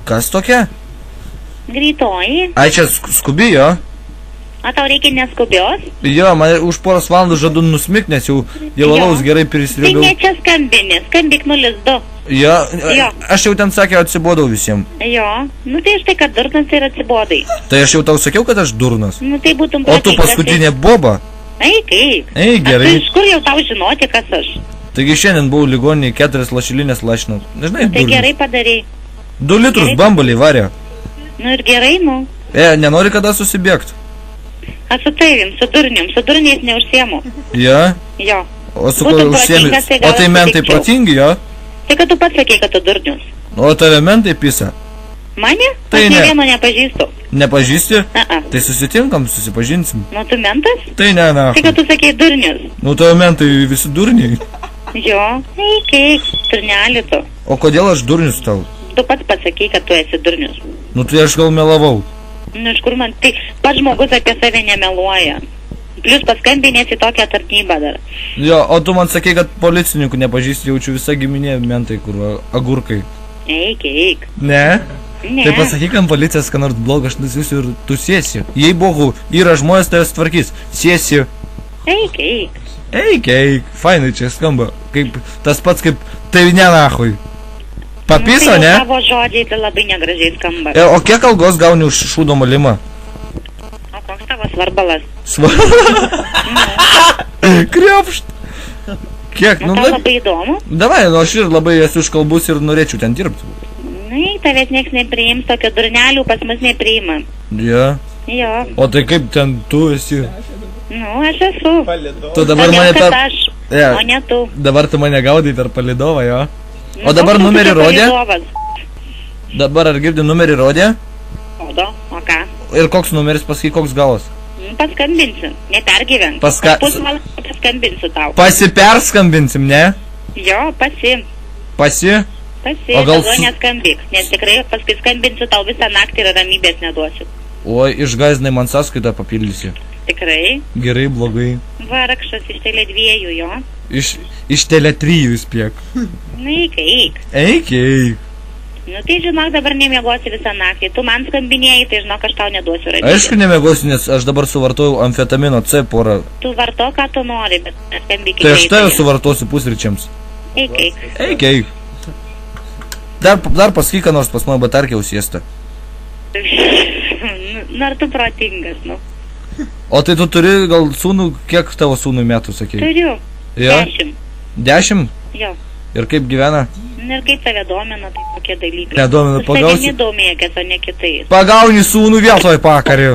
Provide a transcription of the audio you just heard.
Kas tokia? Greitoji. Ai, čia skubi, jo? O tau reikia neskubios? Jo, man už poros valandų žadu nusmigt, nes jau alaus gerai Tai prisirėbiau. ne čia skambini, skambik 02. Jo, Jo. aš jau ten sakė, atsibodau visiems. Jo, nu tai štai, kad durnas ir atsibodai. Tai aš jau tau sakiau, kad aš durnas. Nu tai būtum O tu paskutinė boba? Eik, eik. Ei, gerai. Iš kur jau tau žinoti, kas aš? Taigi šiandien buvau ligoninėje 4 lašilinės lašinau. Nežinai, Tai gerai padarei. 2 litrus gerai. bambaliai varė. Nu ir gerai, nu. Nenori kada susibėgt? Aš su tavim, su durniais neužsiemu. Ja? Jo. O su Būtum kuo užsiemi? protingas, tai O gal tai aš mentai sutikčiau. protingi, jo? Tai kad tu pats sakei, kad tu durnius. O tave mentai pisa? Mane? Tai Aš ne. nė vieno nepažįstu. Nepažįsti? Tai Tai susitinkam, susipažinsim. nu tu mentas? Tai ne, na. Tai kad tu sakei durnius. Nu tave mentai visi durniai. Jo. Eik, turnelį tu. O kodėl aš durnius tau? Tu pats pasakei, kad tu esi durnius. Nu tai aš gal melavau. Nu iš kur man, tai pats žmogus apie save nemeluoja. Plius paskambinės į tokią tarnybą dar. Jo, o tu man sakei, kad policininkų nepažįsti, jaučiu visą giminė mentai, kur agurkai. Eik. Ne? Ne. Tai pasakyk, kam policijos, ką nors blogą aš nusiųsiu ir tu sėsi. Jei bohu, yra žmonės tavęs tvarkys. Sėsi. Eik. Eik, fainai čia skamba. Kaip, tas pats kaip tai ne nahui. Papiso, Nu, tai ne? jau tavo žodžiai tai labai negražiai skamba. O kiek algos gauni už šūdo malimą? O koks tavo svarbalas? Kriopšt. Kiek? Nu, tau labai įdomu. Davai, nu aš ir labai esu iškalbus ir norėčiau ten dirbti. Nu, tavęs nieks nepriims, tokio durnelių pas mus nepriima. Ja. Jo, O tai kaip ten tu esi? nu, aš esu. Tu dabar Todėl, mane kad per... aš, Ja. o ne tu. Dabar tu mane gaudai per palidovą, jo? Nu, O dabar koks numerį tu rodė? palydovas? Dabar ar girdi numerį rodė? Rodo, o ką? Ir koks numeris, pasakyk, koks galas? Paskambinsiu, nepergyvenk. Paska- Pusvalandį paskambinsiu tau. Pasiperskambinsim, ne? Jo, Pasi? o gal su- neskambik, nes tikrai paskui skambinsiu tau visą naktį ir ramybės neduosiu. Oi, išgazinai man sąskaitą papildysi. Tikrai? Gerai, blogai. Vargšas iš Tele2, jo. Iš Tele3 įspėk. Nu, eik. Eik. Nu, tai žinok, dabar nemiegosi visą naktį. Tu man skambinėjai, tai žinok, aš tau neduosiu ramybės. Aišku, nemėgosiu, nes aš dabar suvartojau amfetamino C porą. Tu varto, ką tu nori, bet skambik į Tai aš tave greitąją. suvartosiu pusryčiams. Eik. Eik. Dar pasakyk, ką nors pas mano batarkė užsiesta. Nu, ar tu protingas, nu. O tai tu turi gal sūnų, kiek tavo sūnų metų, sakei? Turiu. Jo? 10? Jo. Ir kaip gyvena? Nu, ir kaip tave domina, tai kokie dalykai. Nedomina, Tu savimi pagausi. domėkės, o ne kitais. Pagauni sūnų vietoj pakarį.